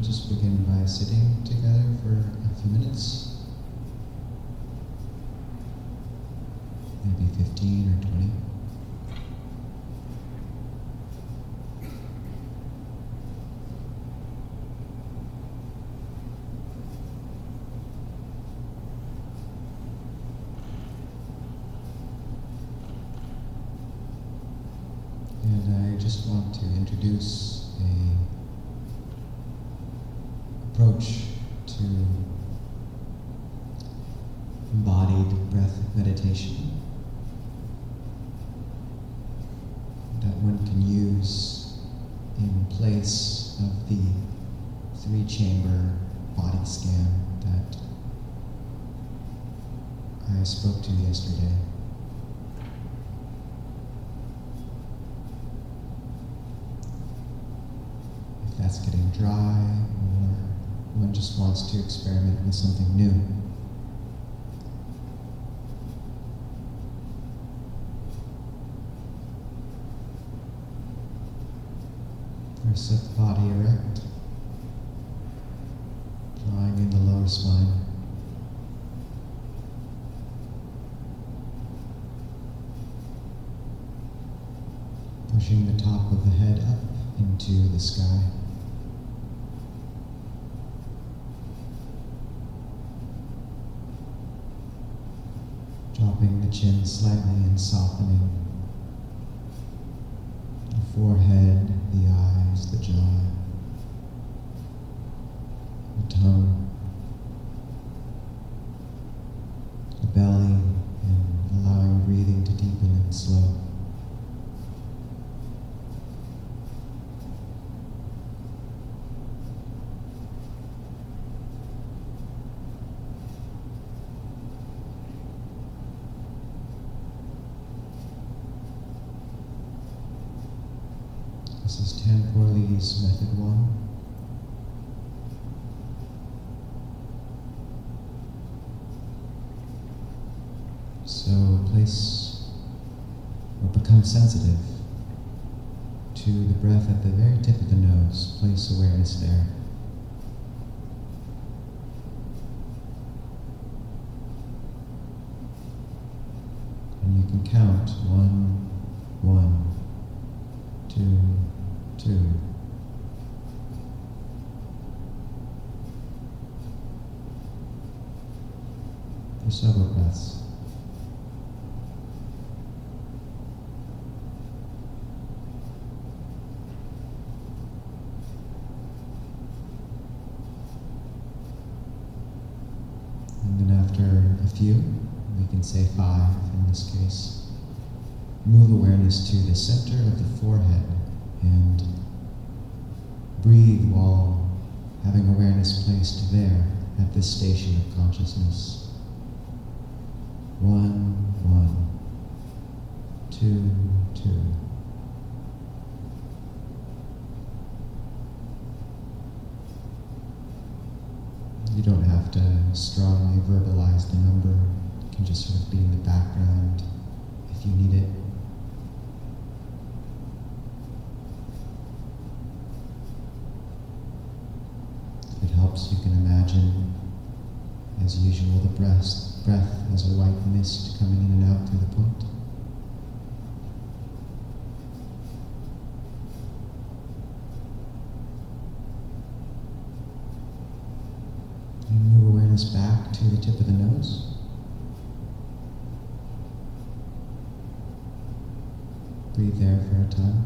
just begin by sitting together for a few minutes, maybe 15 or 20. And I just want to introduce a approach to embodied breath meditation that one can use in place of the 3-chamber body scan that I spoke to yesterday. If that's getting dry, or one just wants to experiment with something new. First, set the body erect, drawing in the lower spine. Pushing the top of the head up into the sky. Dropping the chin slightly and softening the forehead, the eyes, the jaw, the tongue, the belly, and allowing breathing to deepen and slow. This is Tanporli's method 1. So place or become sensitive to the breath at the very tip of the nose. Place awareness there. And you can count 1, 1, 2, 2. For several breaths. And then after a few, we can say 5 in this case. Move awareness to the center of the forehead and breathe while having awareness placed there at this station of consciousness. 1, 1, 2, 2. You don't have to strongly verbalize the number. It can just sort of be in the background if you need it. If it helps, you can imagine, as usual, the breath as a white mist coming in and out through the point. And move awareness back to the tip of the nose. Breathe there for a time.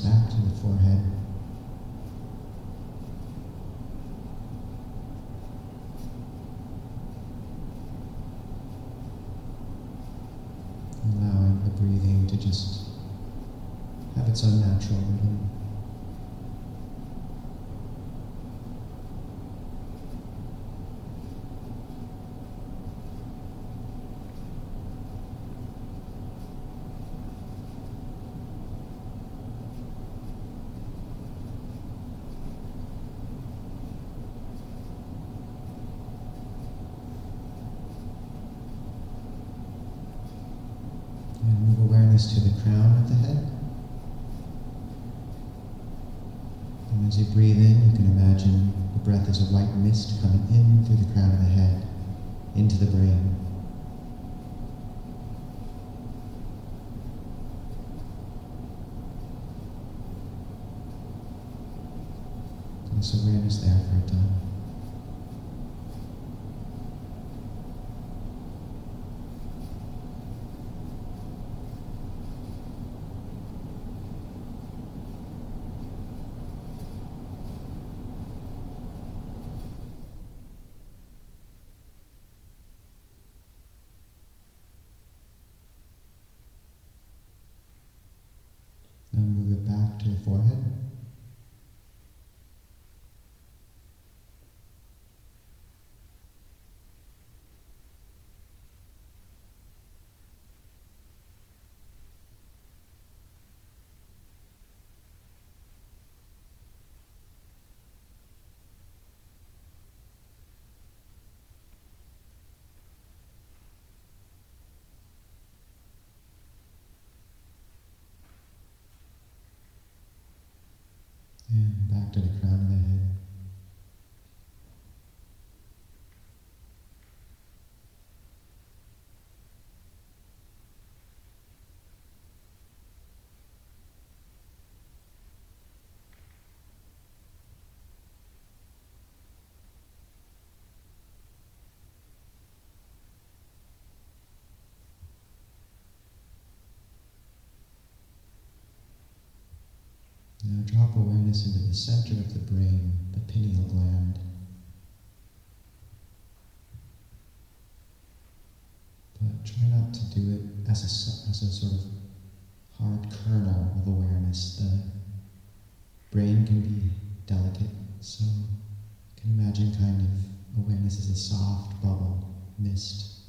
Back to the forehead. Allowing the breathing to just have its own natural rhythm. crown of the head. And as you breathe in, you can imagine the breath is a white mist coming in through the crown of the head, into the brain. This awareness there for a time. Now move it back to the forehead. And back to the crown of the head. Now drop awareness into the center of the brain, the pineal gland. But try not to do it as a sort of hard kernel of awareness. The brain can be delicate, so you can imagine kind of awareness as a soft bubble, mist,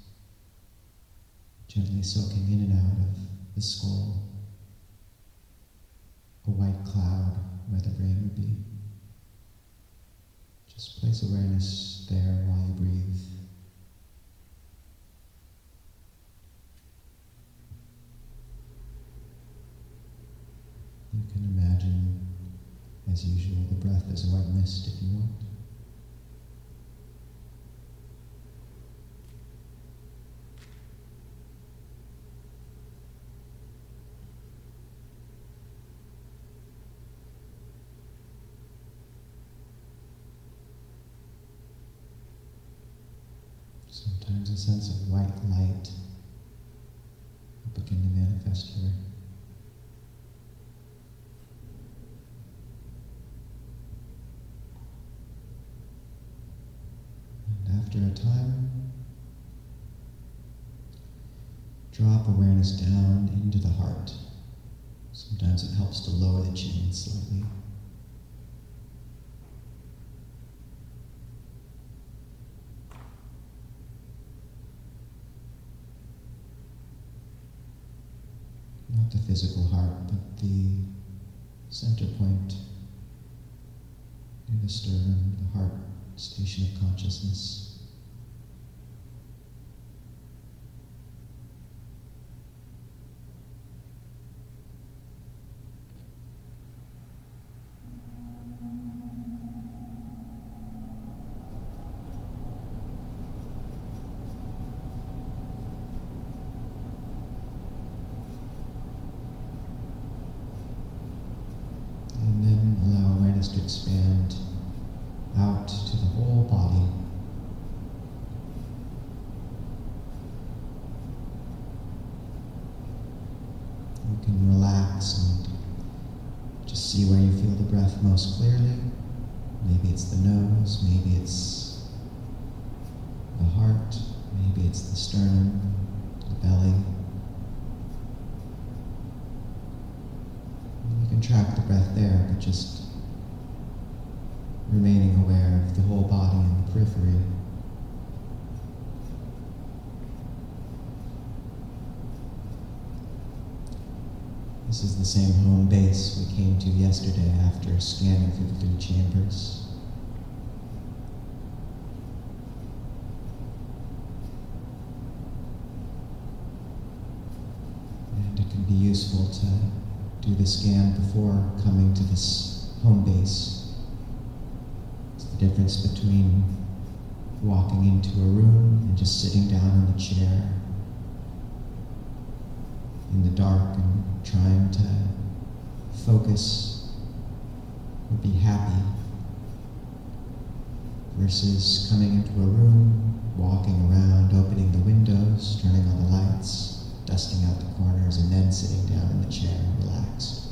gently soaking in and out of the skull. A white cloud where the brain would be. Just place awareness there while you breathe. You can imagine, as usual, the breath as a white mist if you want. Sometimes a sense of white light will begin to manifest here. And after a time, drop awareness down into the heart. Sometimes it helps to lower the chin slightly. Not the physical heart, but the center point near the sternum, the heart station of consciousness. And then allow awareness to expand out to the whole body. You can relax and just see where you feel the breath most clearly. Maybe it's the nose, maybe it's the heart, maybe it's the sternum, the belly. You can track the breath there, but just remaining aware of the whole body and the periphery. This is the same home base we came to yesterday after scanning through the 3 chambers. And it can be useful to do the scan before coming to this home base. It's the difference between walking into a room and just sitting down on the chair in the dark and trying to focus or be happy, versus coming into a room, walking around, opening the windows, turning on the lights, dusting out the corners, and then sitting down in the chair and relax.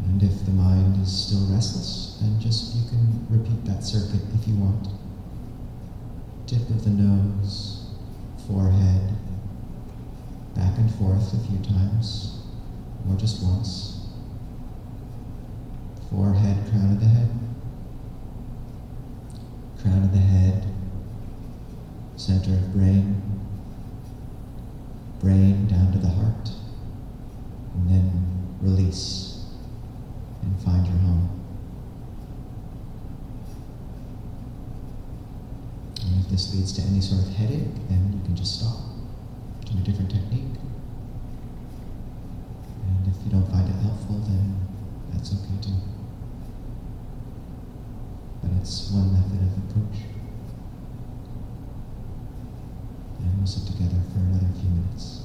And if the mind is still restless, then you can repeat that circuit if you want. Tip of the nose, forehead, back and forth a few times, or just once. Forehead, crown of the head. Crown of the head, center of brain. Brain down to the heart. And then release and find your home. And if this leads to any sort of headache, then you can just stop. Do a different technique. And if you don't find it helpful, then that's okay too. But it's one method of approach. And we'll sit together for another few minutes.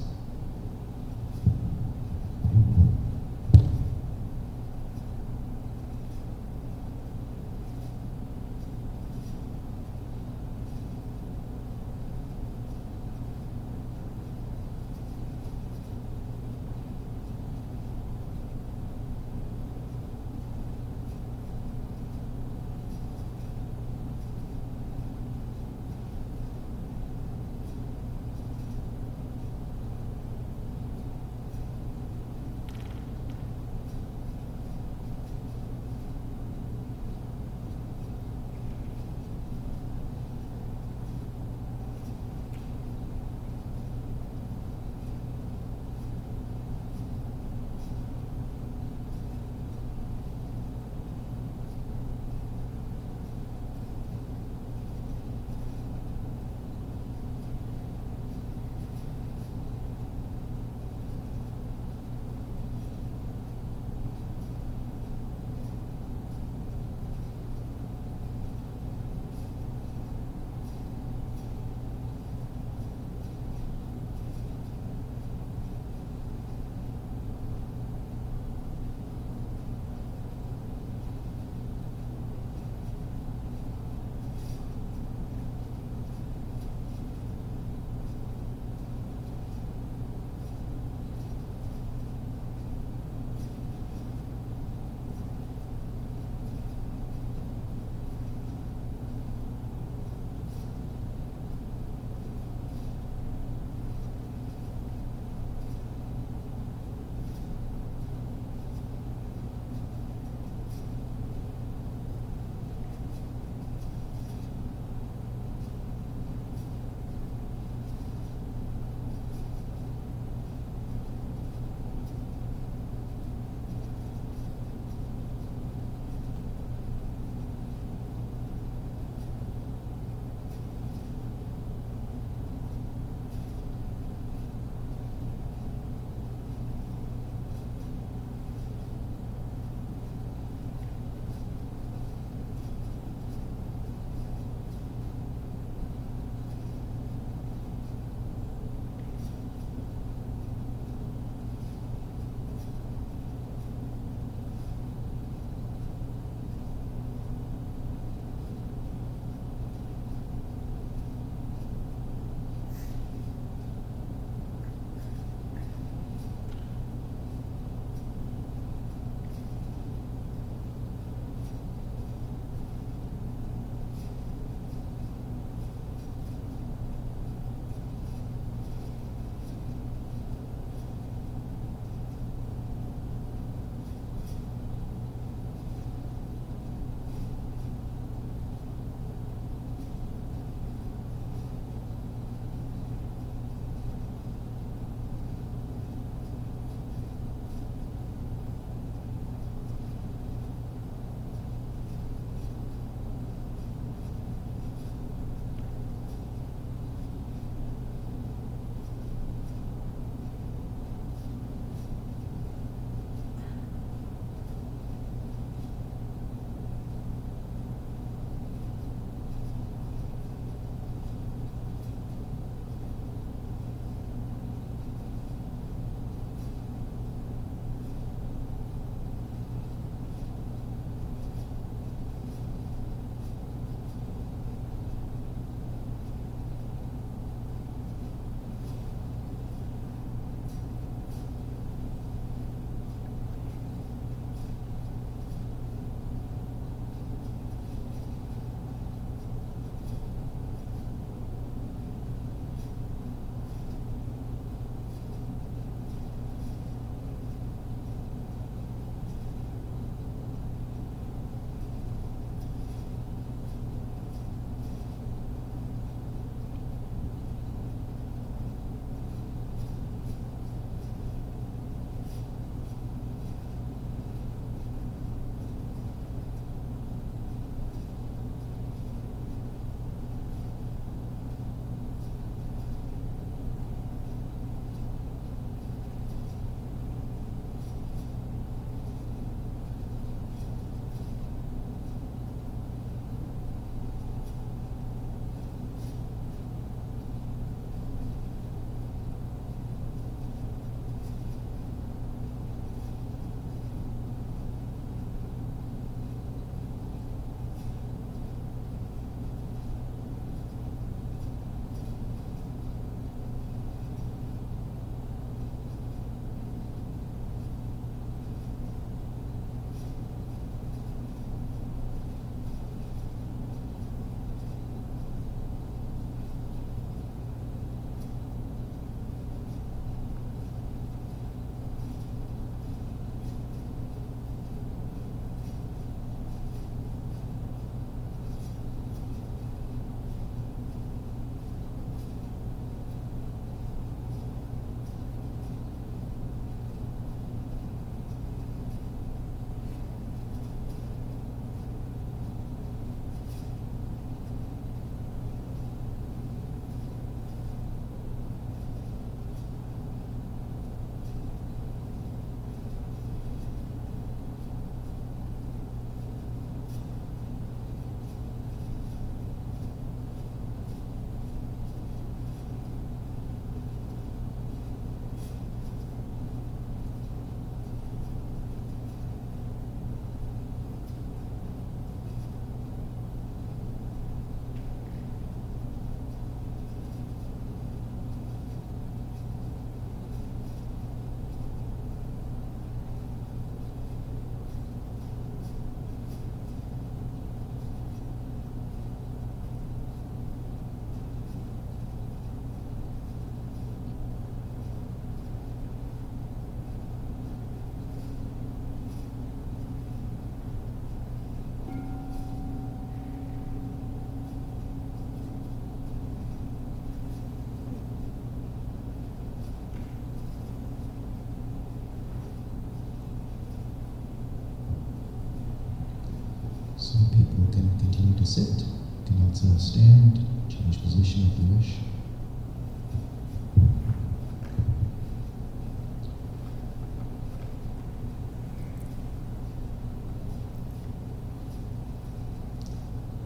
sit. You can also stand, change position if you wish.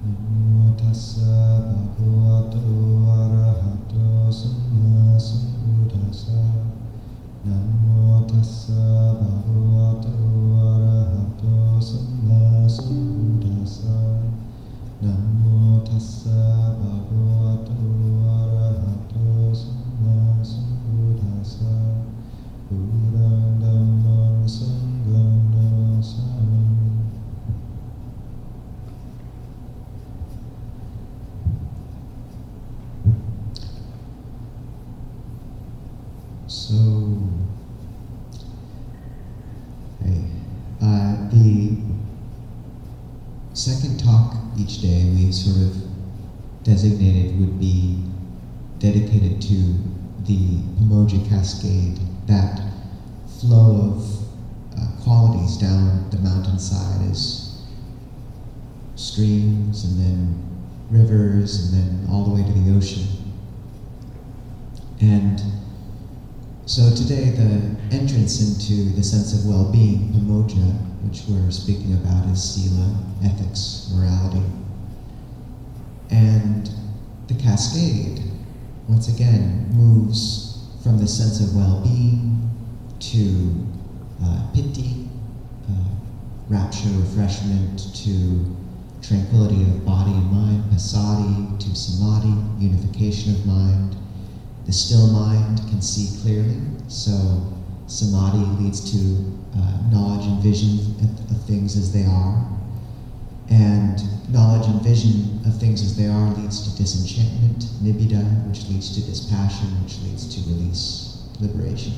Namo tassa bhagavato arahato samma sambuddhassa. Namo tassa bhagavato arahato samma sambuddhassa. Namo tassa bhagavato arahato samma sambuddhassa. Buddhaṃ Dhammaṃ Sanghaṃ Namāsami. So, the second talk each day we sort of designated would be dedicated to the Pamoja Cascade, that flow of qualities down the mountainside as streams and then rivers and then all the way to the ocean. And so today the entrance into the sense of well-being, Pamoja, which we're speaking about, is sila, ethics, morality. And the cascade, once again, moves from the sense of well-being to piti, rapture, refreshment, to tranquility of body and mind, passaddhi, to samadhi, unification of mind. The still mind can see clearly, so samadhi leads to knowledge and vision of things as they are. And knowledge and vision of things as they are leads to disenchantment, nibbida, which leads to dispassion, which leads to release, liberation.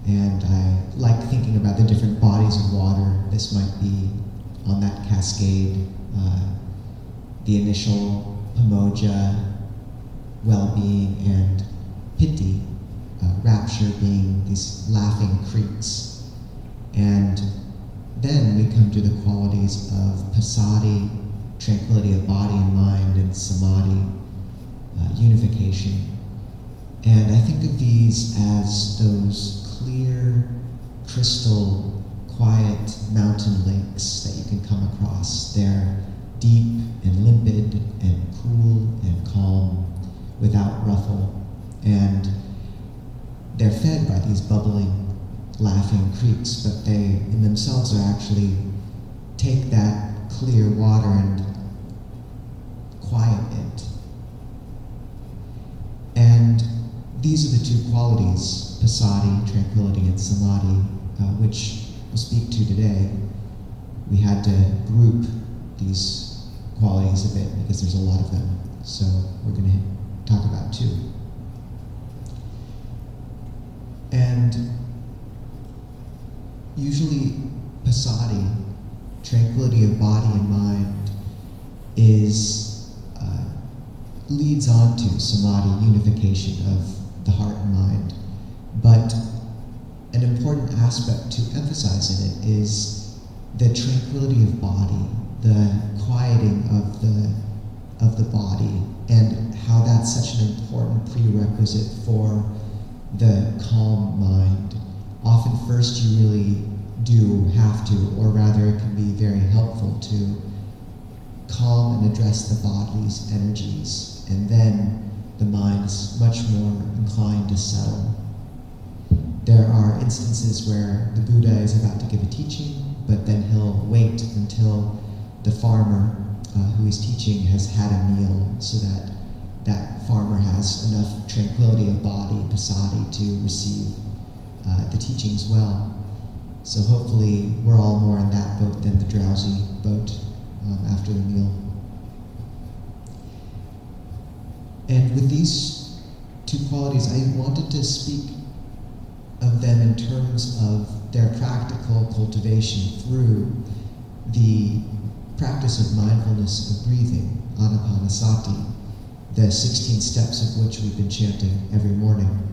And I like thinking about the different bodies of water. This might be on that cascade, the initial Pamoja, well-being, and piti, rapture, being these laughing creeks. And then we come to the qualities of passaddhi, tranquility of body and mind, and samadhi, unification. And I think of these as those clear, crystal, quiet mountain lakes that you can come across. They're deep and limpid and cool and calm, without ruffle, and they're fed by these bubbling, laughing creeks, but they in themselves are actually take that clear water and quiet it. And these are the two qualities, passaddhi, tranquility, and samadhi, which we'll speak to today. We had to group these qualities a bit because there's a lot of them, so we're going to talk about two. And usually passaddhi, tranquility of body and mind, leads on to samadhi, unification of the heart and mind. But an important aspect to emphasize in it is the tranquility of body, the quieting of the body, and how that's such an important prerequisite for the calm mind. Often first you really do have to, or rather it can be very helpful to calm and address the body's energies, and then the mind is much more inclined to settle. There are instances where the Buddha is about to give a teaching, but then he'll wait until the farmer who he's teaching has had a meal, so that that farmer has enough tranquility of body, passaddhi, to receive the teachings well. So hopefully we're all more in that boat than the drowsy boat after the meal. And with these two qualities, I wanted to speak of them in terms of their practical cultivation through the practice of mindfulness of breathing, anapanasati, the 16 steps of which we've been chanting every morning.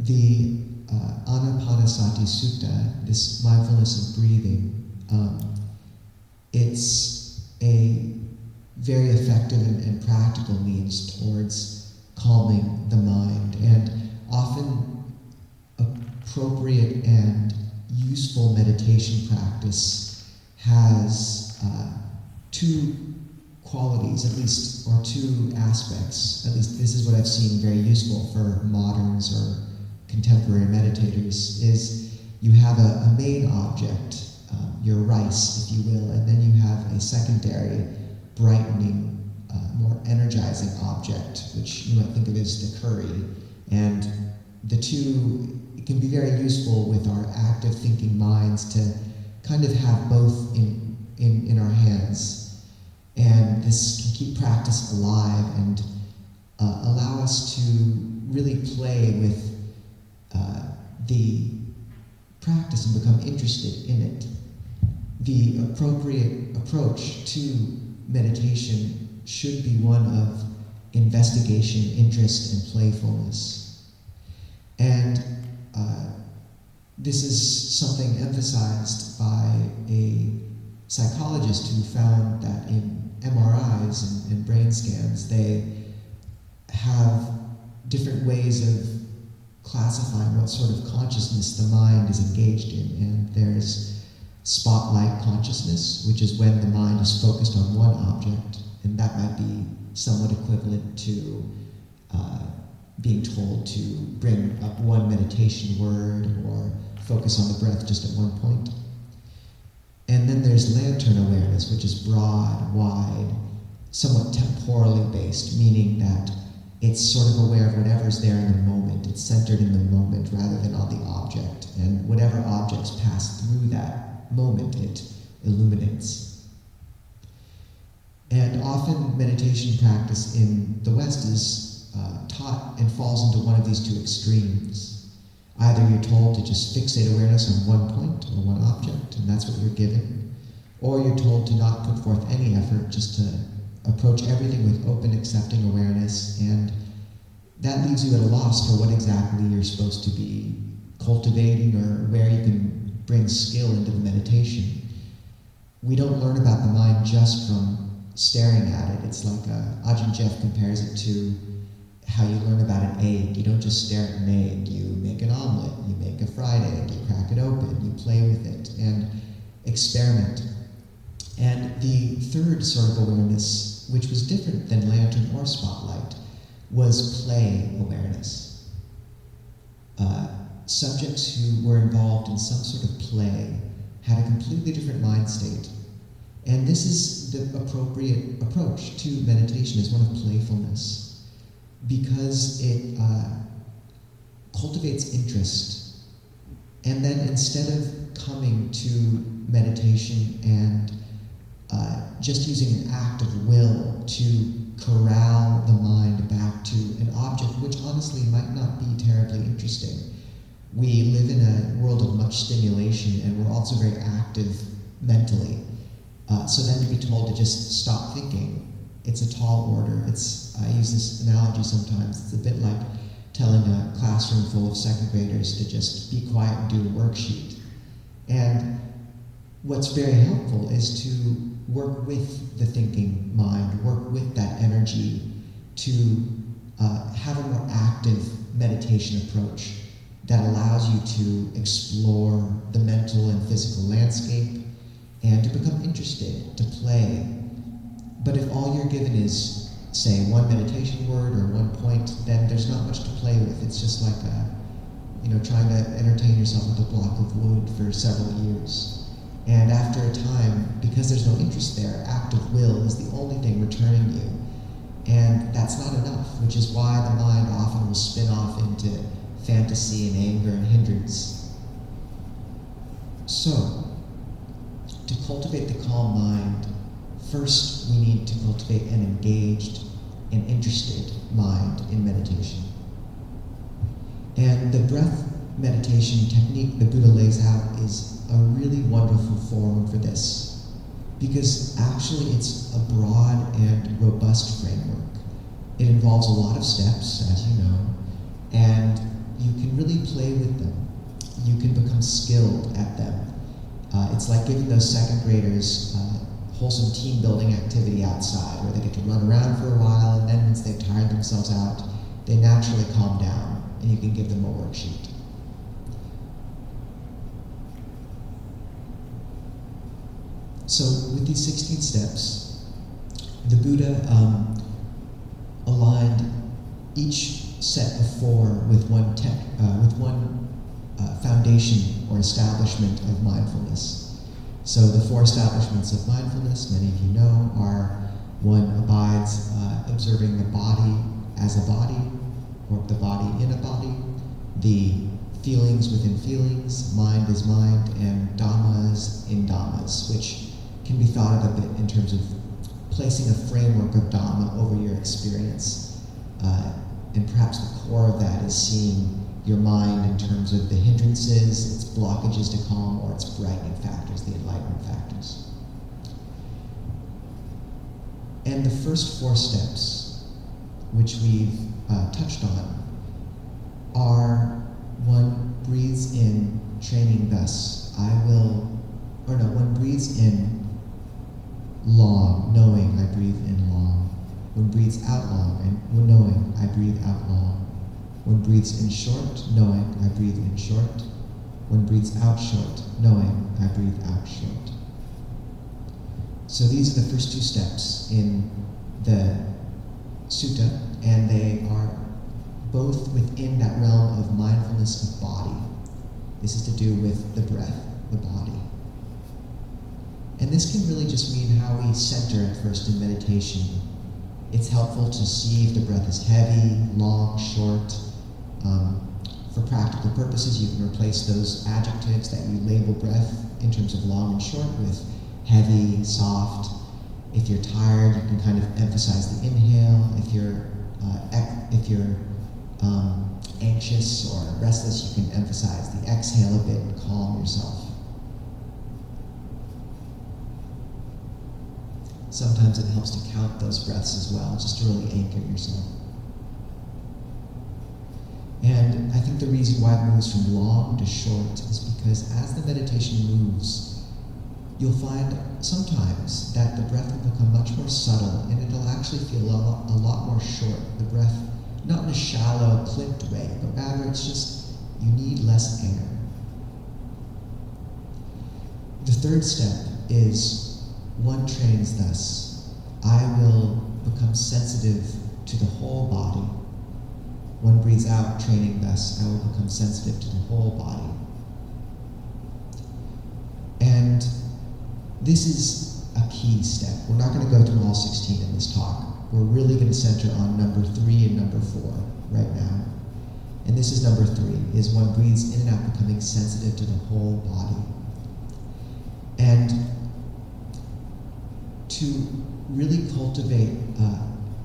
The Anapanasati Sutta, this mindfulness of breathing, It's a very effective and practical means towards calming the mind, and often appropriate and useful meditation practice has two qualities, at least, or two aspects. At least this is what I've seen very useful for moderns or contemporary meditators, is you have a main object, your rice, if you will, and then you have a secondary, brightening, more energizing object, which you might think of as the curry. And the two, it can be very useful with our active thinking minds to kind of have both in our hands. And this can keep practice alive and allow us to really play with the practice and become interested in it. The appropriate approach to meditation should be one of investigation, interest, and playfulness. And this is something emphasized by a psychologist who found that in MRIs and brain scans, they have different ways of classifying what sort of consciousness the mind is engaged in. And there's spotlight consciousness, which is when the mind is focused on one object, and that might be somewhat equivalent to being told to bring up one meditation word or focus on the breath just at one point. And then there's lantern awareness, which is broad, wide, somewhat temporally based, meaning that it's sort of aware of whatever's there in the moment. It's centered in the moment rather than on the object. And whatever objects pass through that moment, it illuminates. And often meditation practice in the West is taught and falls into one of these two extremes. Either you're told to just fixate awareness on one point or one object, and that's what you're given, or you're told to not put forth any effort, just to approach everything with open, accepting awareness, and that leaves you at a loss for what exactly you're supposed to be cultivating or where you can bring skill into the meditation. We don't learn about the mind just from staring at it. It's like Ajahn Jeff compares it to how you learn about an egg. You don't just stare at an egg. You make an omelet, you make a fried egg, you crack it open, you play with it, and experiment. And the third sort of awareness, which was different than lantern or spotlight, was play awareness. Subjects who were involved in some sort of play had a completely different mind state. And this is the appropriate approach to meditation, is one of playfulness, because it cultivates interest. And then instead of coming to meditation and just using an act of will to corral the mind back to an object which honestly might not be terribly interesting. We live in a world of much stimulation, and we're also very active mentally. So then to be told to just stop thinking, it's a tall order. I use this analogy sometimes. It's a bit like telling a classroom full of second graders to just be quiet and do a worksheet. And what's very helpful is to work with the thinking mind, work with that energy to have a more active meditation approach that allows you to explore the mental and physical landscape and to become interested, to play. But if all you're given is, say, one meditation word or one point, then there's not much to play with. It's just like trying to entertain yourself with a block of wood for several years. And after a time, because there's no interest there, active will is the only thing returning you. And that's not enough, which is why the mind often will spin off into fantasy and anger and hindrance. So, to cultivate the calm mind, first we need to cultivate an engaged and interested mind in meditation. And the breath meditation technique the Buddha lays out is a really wonderful forum for this, because actually it's a broad and robust framework. It involves a lot of steps, as you know, and you can really play with them. You can become skilled at them. It's like giving those second graders wholesome team building activity outside where they get to run around for a while, and then once they've tired themselves out, they naturally calm down, and you can give them a worksheet. So with these 16 steps, the Buddha aligned each set of four with one foundation or establishment of mindfulness. So the four establishments of mindfulness, many of you know, are: one, abides observing the body as a body, or the body in a body; the feelings within feelings, mind is mind, and dhammas in dhammas, which can be thought of a bit in terms of placing a framework of Dhamma over your experience. And perhaps the core of that is seeing your mind in terms of the hindrances, its blockages to calm, or its brightening factors, the enlightenment factors. And the first four steps, which we've touched on, are: one breathes in, training thus, one breathes in long, knowing I breathe in long. One breathes out long, and knowing I breathe out long. One breathes in short, knowing I breathe in short. One breathes out short, knowing I breathe out short. So these are the first two steps in the sutta, and they are both within that realm of mindfulness of body. This is to do with the breath, the body. And this can really just mean how we center at first in meditation. It's helpful to see if the breath is heavy, long, short. For practical purposes, you can replace those adjectives that you label breath in terms of long and short with heavy, soft. If you're tired, you can kind of emphasize the inhale. If you're anxious or restless, you can emphasize the exhale a bit and calm yourself. Sometimes it helps to count those breaths as well, just to really anchor yourself. And I think the reason why it moves from long to short is because as the meditation moves, you'll find sometimes that the breath will become much more subtle, and it'll actually feel a lot more short. The breath, not in a shallow, clipped way, but rather it's just, you need less air. The third step is: one trains thus, I will become sensitive to the whole body. One breathes out, training thus, I will become sensitive to the whole body. And this is a key step. We're not going to go through all 16 in this talk. We're really going to center on number 3 and number 4 right now. And this is number 3, is one breathes in and out, becoming sensitive to the whole body. And to really cultivate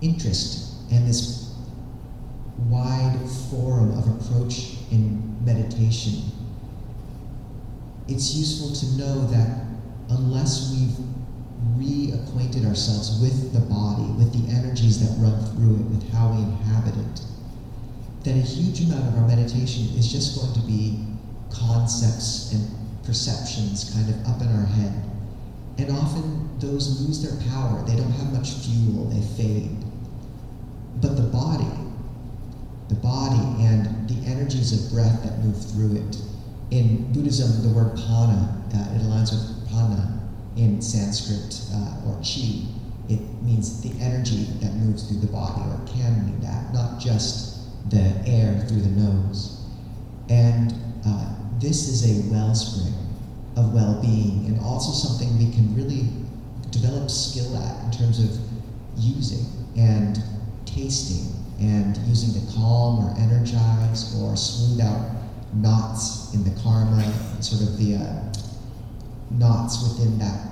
interest and this wide forum of approach in meditation, it's useful to know that unless we've reacquainted ourselves with the body, with the energies that run through it, with how we inhabit it, then a huge amount of our meditation is just going to be concepts and perceptions kind of up in our head. And often those lose their power. They don't have much fuel, they fade. But the body and the energies of breath that move through it. In Buddhism, the word pana, it aligns with prana in Sanskrit or chi. It means the energy that moves through the body, or can mean that, not just the air through the nose. And this is a wellspring of well-being, and also something we can really develop skill at in terms of using and tasting and using to calm or energize or smooth out knots in the karma, sort of the knots within that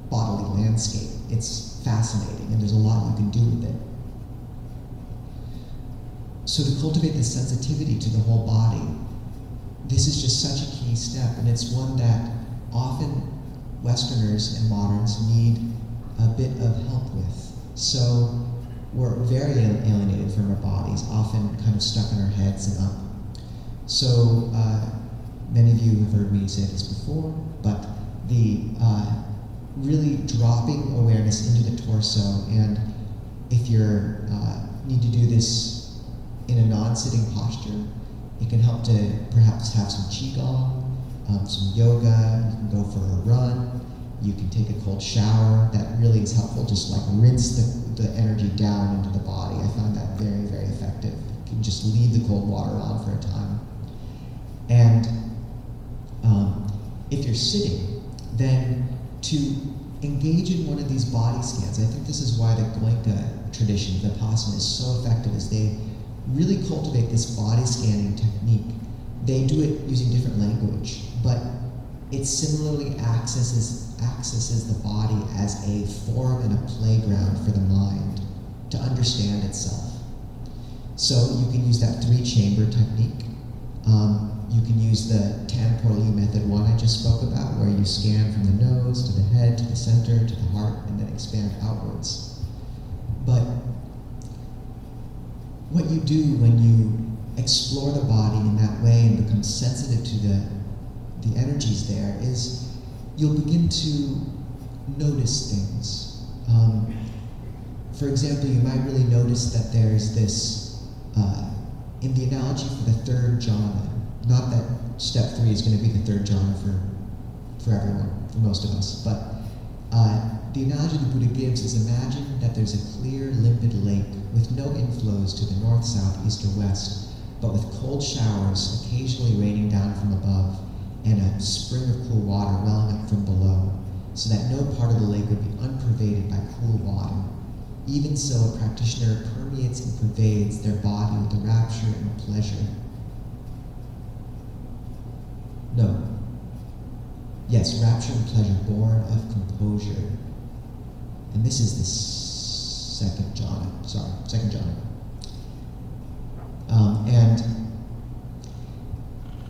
bodily landscape. It's fascinating, and there's a lot you can do with it. So to cultivate this sensitivity to the whole body, this is just such a key step, and it's one that often Westerners and moderns need a bit of help with. So we're very alienated from our bodies, often kind of stuck in our heads and up. So many of you have heard me say this before, but really dropping awareness into the torso. And if you need to do this in a non-sitting posture, it can help to perhaps have some qigong, some yoga. You can go for a run. You can take a cold shower. That really is helpful. Just like rinse the energy down into the body. I found that very, very effective. You can just leave the cold water on for a time. And if you're sitting, then to engage in one of these body scans, I think this is why the Goenka tradition, Vipassana, is so effective, is they really cultivate this body scanning technique. They do it using different language, but it similarly accesses the body as a forum and a playground for the mind to understand itself. So you can use that 3-chamber technique. You can use the Tan-Por-Li method 1 I just spoke about, where you scan from the nose to the head to the center to the heart and then expand outwards. But what you do when you explore the body in that way and become sensitive to the energies there is you'll begin to notice things. For example, you might really notice that there's this, in the analogy for the third jhana, not that step 3 is going to be the third jhana for everyone, for most of us, but the analogy the Buddha gives is imagine that there's a clear, limpid lake with no inflows to the north, south, east, or west, but with cold showers occasionally raining down from above and a spring of cool water welling up from below, so that no part of the lake would be unpervaded by cool water. Even so, a practitioner permeates and pervades their body with the rapture and pleasure. No. Yes, rapture and pleasure born of composure. And this is the second jhana. And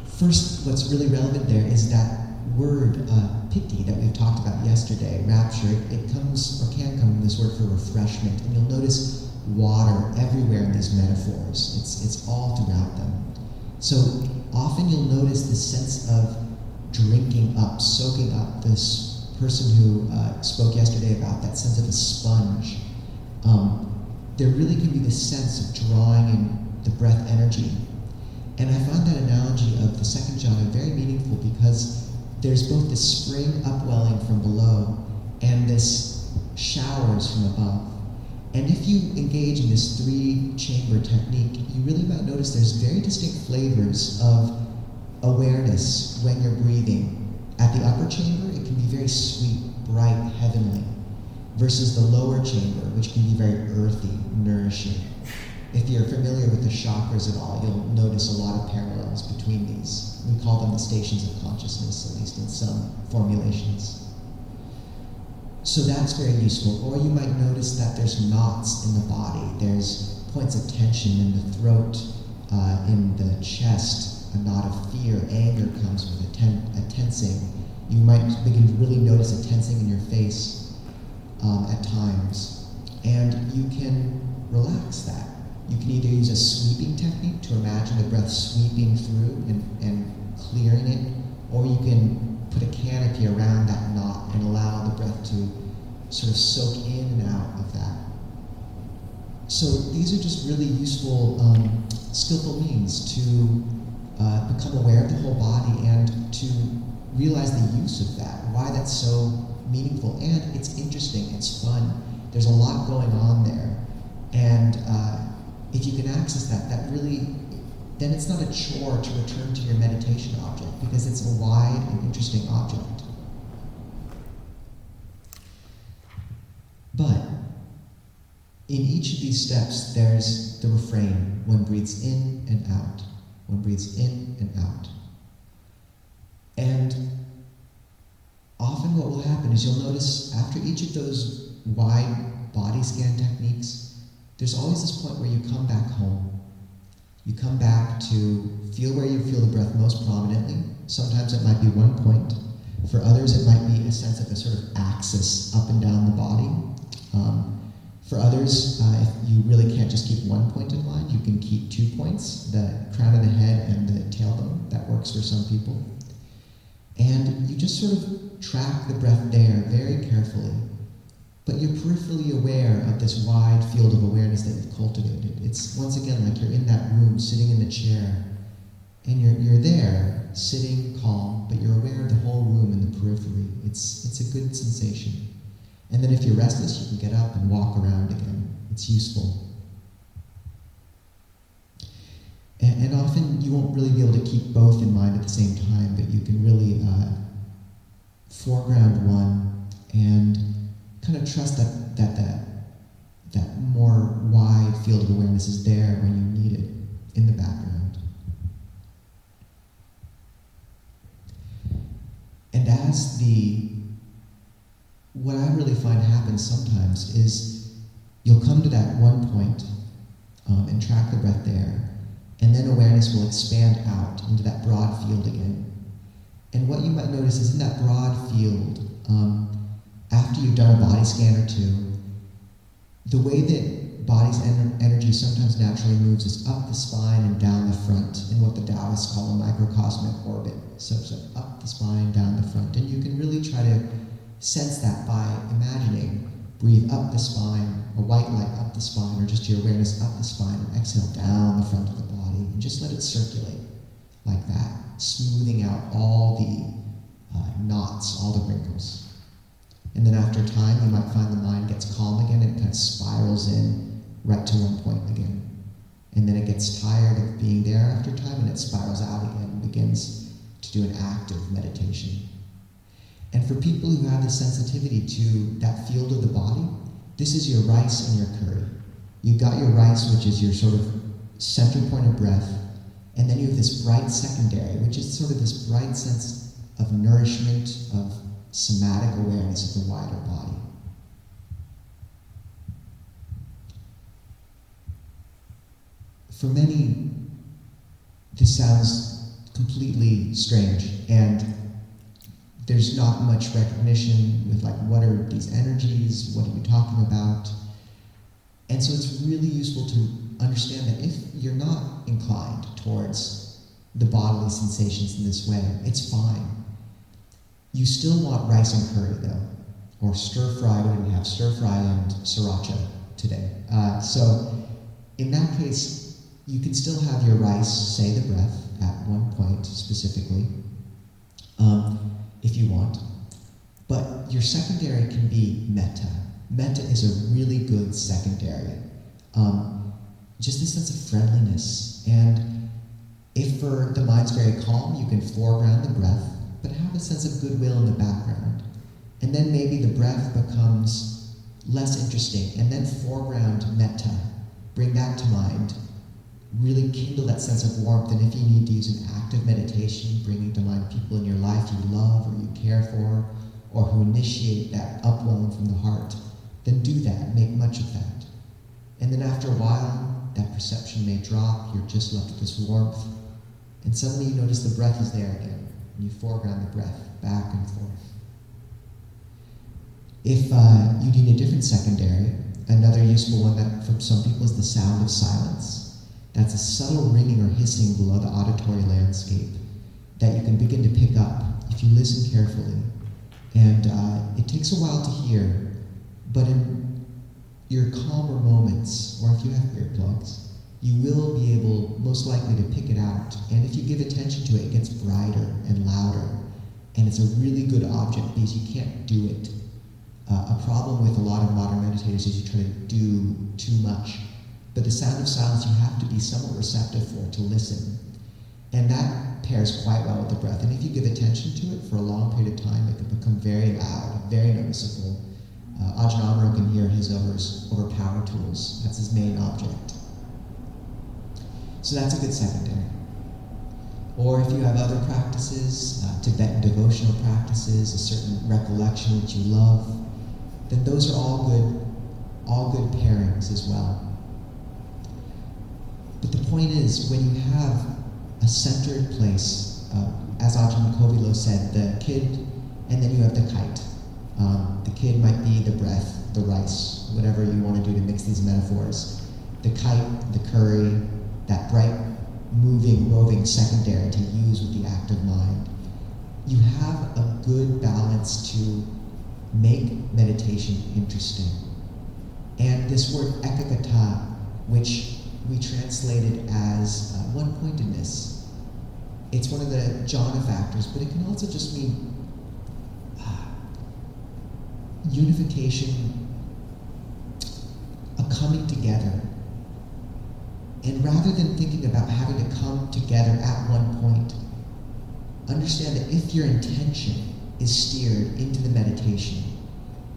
first, what's really relevant there is that word piti that we've talked about yesterday, rapture. It comes or can come from this word for refreshment, and you'll notice water everywhere in these metaphors. It's all throughout them. So often you'll notice this sense of drinking up, soaking up. This person who spoke yesterday about that sense of a sponge. There really can be this sense of drawing in the breath energy. And I found that analogy of the second jhana very meaningful because there's both this spring upwelling from below and this showers from above. And if you engage in this 3-chamber technique, you really might notice there's very distinct flavors of awareness when you're breathing. At the upper chamber, it can be very sweet, bright, heavenly, versus the lower chamber, which can be very earthy, nourishing. If you're familiar with the chakras at all, you'll notice a lot of parallels between these. We call them the stations of consciousness, at least in some formulations. So that's very useful. Or you might notice that there's knots in the body. There's points of tension in the throat, in the chest. A knot of fear, anger comes with a tensing. You might begin to really notice a tensing in your face at times. And you can relax that. You can either use a sweeping technique to imagine the breath sweeping through and clearing it, or you can put a canopy around that knot and allow the breath to sort of soak in and out of that. So these are just really useful, skillful means to become aware of the whole body and to realize the use of that, why that's so meaningful. And it's interesting, it's fun. There's a lot going on there. And if you can access that, that really, then it's not a chore to return to your meditation object because it's a wide and interesting object. But in each of these steps, there's the refrain. One breathes in and out. One breathes in and out. And often what will happen is you'll notice after each of those wide body scan techniques, there's always this point where you come back home. You come back to feel where you feel the breath most prominently. Sometimes it might be one point. For others, it might be a sense of a sort of axis up and down the body. For others, if you really can't just keep one point in mind, you can keep 2 points, the crown of the head and the tailbone. That works for some people. And you just sort of track the breath there very carefully. But you're peripherally aware of this wide field of awareness that you've cultivated. It's once again like you're in that room, sitting in the chair, and you're there, sitting calm, but you're aware of the whole room in the periphery. It's a good sensation. And then if you're restless, you can get up and walk around again. It's useful. And often you won't really be able to keep both in mind at the same time, but you can really foreground one and kind of trust that more wide field of awareness is there when you need it in the background. And what I really find happens sometimes is you'll come to that one point and track the breath there, and then awareness will expand out into that broad field again. And what you might notice is in that broad field, after you've done a body scan or two, the way that body's energy sometimes naturally moves is up the spine and down the front in what the Taoists call a microcosmic orbit. So it's like up the spine, down the front. And you can really try to sense that by imagining. Breathe up the spine, a white light up the spine, or just your awareness up the spine, and exhale down the front of the body, and just let it circulate like that, smoothing out all the knots, all the wrinkles. And then after time, you might find the mind gets calm again, and it kind of spirals in right to one point again. And then it gets tired of being there after time, and it spirals out again and begins to do an active meditation. And for people who have the sensitivity to that field of the body, this is your rice and your curry. You've got your rice, which is your sort of center point of breath, and then you have this bright secondary, which is sort of this bright sense of nourishment, of somatic awareness of the wider body. For many, this sounds completely strange, and there's not much recognition with like, what are these energies? What are you talking about? And so it's really useful to understand that if you're not inclined towards the bodily sensations in this way, it's fine. You still want rice and curry though, or stir fry. What do we have? Stir fry and sriracha today. So in that case, you can still have your rice, say the breath at one point specifically, if you want. But your secondary can be metta. Metta is a really good secondary. Just a sense of friendliness. And if for the mind's very calm, you can foreground the breath, but have a sense of goodwill in the background. And then maybe the breath becomes less interesting, and then foreground metta. Bring that to mind. Really kindle that sense of warmth, and if you need to use an active meditation, bringing to mind people in your life you love or you care for, or who initiate that upwelling from the heart, then do that, make much of that. And then after a while, that perception may drop, you're just left with this warmth, and suddenly you notice the breath is there again, and you foreground the breath back and forth. If you need a different secondary, another useful one that for some people is the sound of silence. That's a subtle ringing or hissing below the auditory landscape that you can begin to pick up if you listen carefully. And it takes a while to hear, but in your calmer moments, or if you have earplugs, you will be able, most likely, to pick it out. And if you give attention to it, it gets brighter and louder. And it's a really good object because you can't do it. A problem with a lot of modern meditators is you try to do too much. But the sound of silence you have to be somewhat receptive for, to listen. And that pairs quite well with the breath. And if you give attention to it for a long period of time, it can become very loud, very noticeable. Ajahn Amaro can hear his over power tools. That's his main object. So that's a good secondary. Or if you have other practices, Tibetan devotional practices, a certain recollection which you love, then those are all good pairings as well. But the point is, when you have a centered place, as Ajahn Kovilo said, the kid, and then you have the kite. The kid might be the breath, the rice, whatever you want to do to mix these metaphors. The kite, the curry, that bright, moving, roving secondary to use with the active mind. you have a good balance to make meditation interesting. And this word ekagata, which we translated as one-pointedness, it's one of the jhana factors, but it can also just mean unification, a coming together. And rather than thinking about having to come together at one point, understand that if your intention is steered into the meditation,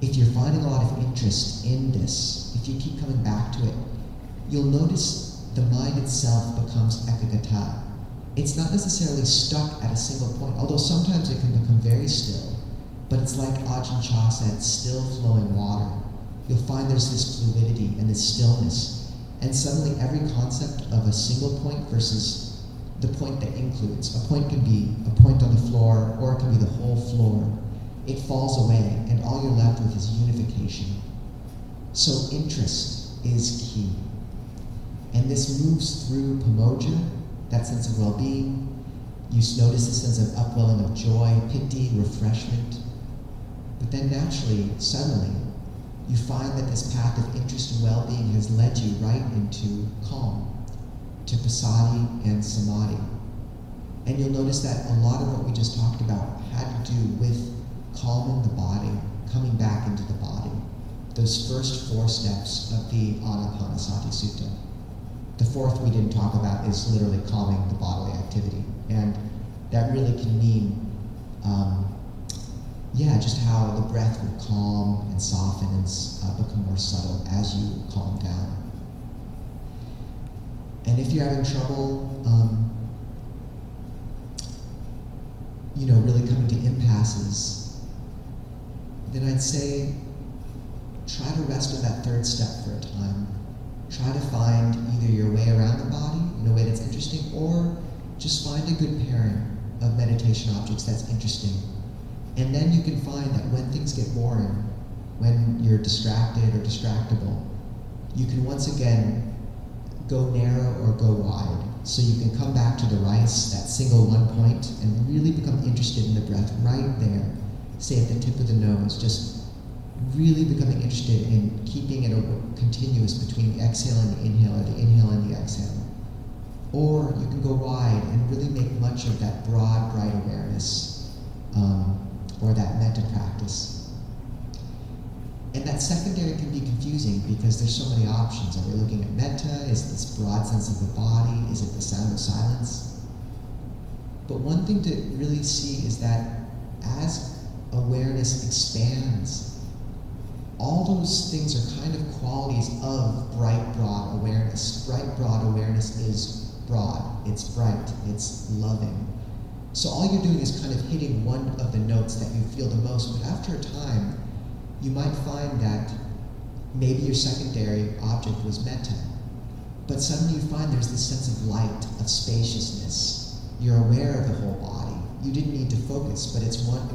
if you're finding a lot of interest in this, if you keep coming back to it, you'll notice the mind itself becomes ekagata. It's not necessarily stuck at a single point, although sometimes it can become very still, but it's like Ajahn Chah said, still flowing water. You'll find there's this fluidity and this stillness, and suddenly every concept of a single point versus the point that includes. A point can be a point on the floor, or it can be the whole floor. It falls away, and all you're left with is unification. So interest is key. And this moves through pamoja, that sense of well-being. You notice the sense of upwelling of joy, piti, refreshment. But then naturally, suddenly, you find that this path of interest and well-being has led you right into calm, to passaddhi and samadhi. And you'll notice that a lot of what we just talked about had to do with calming the body, coming back into the body. Those first 4 steps of the Anapanasati Sutta. The fourth we didn't talk about is literally calming the bodily activity. And that really can mean, just how the breath will calm and soften and become more subtle as you calm down. And if you're having trouble, really coming to impasses, then I'd say try to rest with that 3rd step for a time. Try to find either your way around the body in a way that's interesting, or just find a good pairing of meditation objects that's interesting. And then you can find that when things get boring, when you're distracted or distractible, you can once again go narrow or go wide. So you can come back to the rice, that single one point, and really become interested in the breath right there, say at the tip of the nose, just really becoming interested in keeping it continuous between the exhale and the inhale, or the inhale and the exhale. Or you can go wide and really make much of that broad, bright awareness, or that metta practice. And that secondary can be confusing because there's so many options. Are we looking at metta? Is this broad sense of the body? Is it the sound of silence? But one thing to really see is that as awareness expands, all those things are kind of qualities of bright, broad awareness. Bright, broad awareness is broad, it's bright, it's loving. So all you're doing is kind of hitting one of the notes that you feel the most, but after a time, you might find that maybe your secondary object was metta, but suddenly you find there's this sense of light, of spaciousness. You're aware of the whole body. You didn't need to focus, but it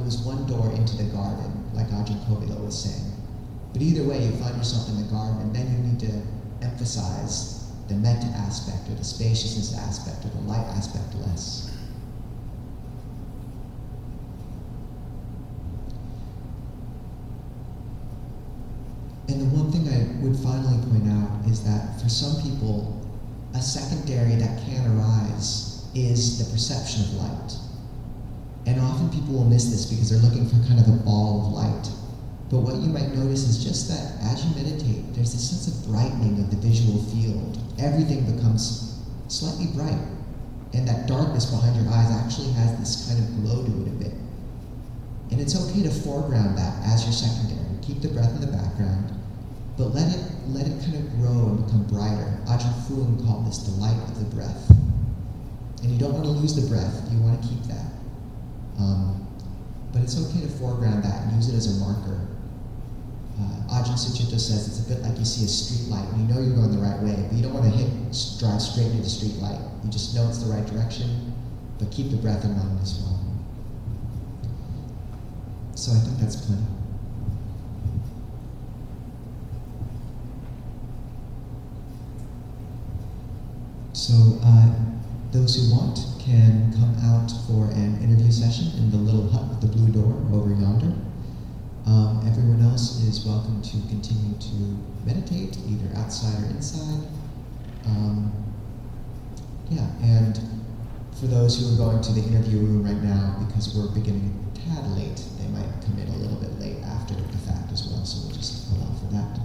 was one door into the garden, like Ajahn Kovilo was saying. But either way, you find yourself in the garden, and then you need to emphasize the metta aspect, or the spaciousness aspect, or the light aspect less. And the one thing I would finally point out is that for some people, a secondary that can arise is the perception of light. And often people will miss this because they're looking for kind of a ball of light. But what you might notice is just that as you meditate, there's this sense of brightening of the visual field. Everything becomes slightly bright. And that darkness behind your eyes actually has this kind of glow to it a bit. And it's okay to foreground that as your secondary. Keep the breath in the background, but let it kind of grow and become brighter. Ajahn Fuang called this the light of the breath. And you don't want to lose the breath, you want to keep that. But it's okay to foreground that and use it as a marker. Ajahn Sucitto says it's a bit like you see a street light and you know you're going the right way, but you don't want to drive straight into the street light. You just know it's the right direction, but keep the breath in mind as well. So I think that's plenty. So Those who want can come out for an interview session in the little hut with the blue door over yonder. Everyone else is welcome to continue to meditate, either outside or inside. And for those who are going to the interview room right now, because we're beginning a tad late, they might come in a little bit late after the fact as well, so we'll just allow for that.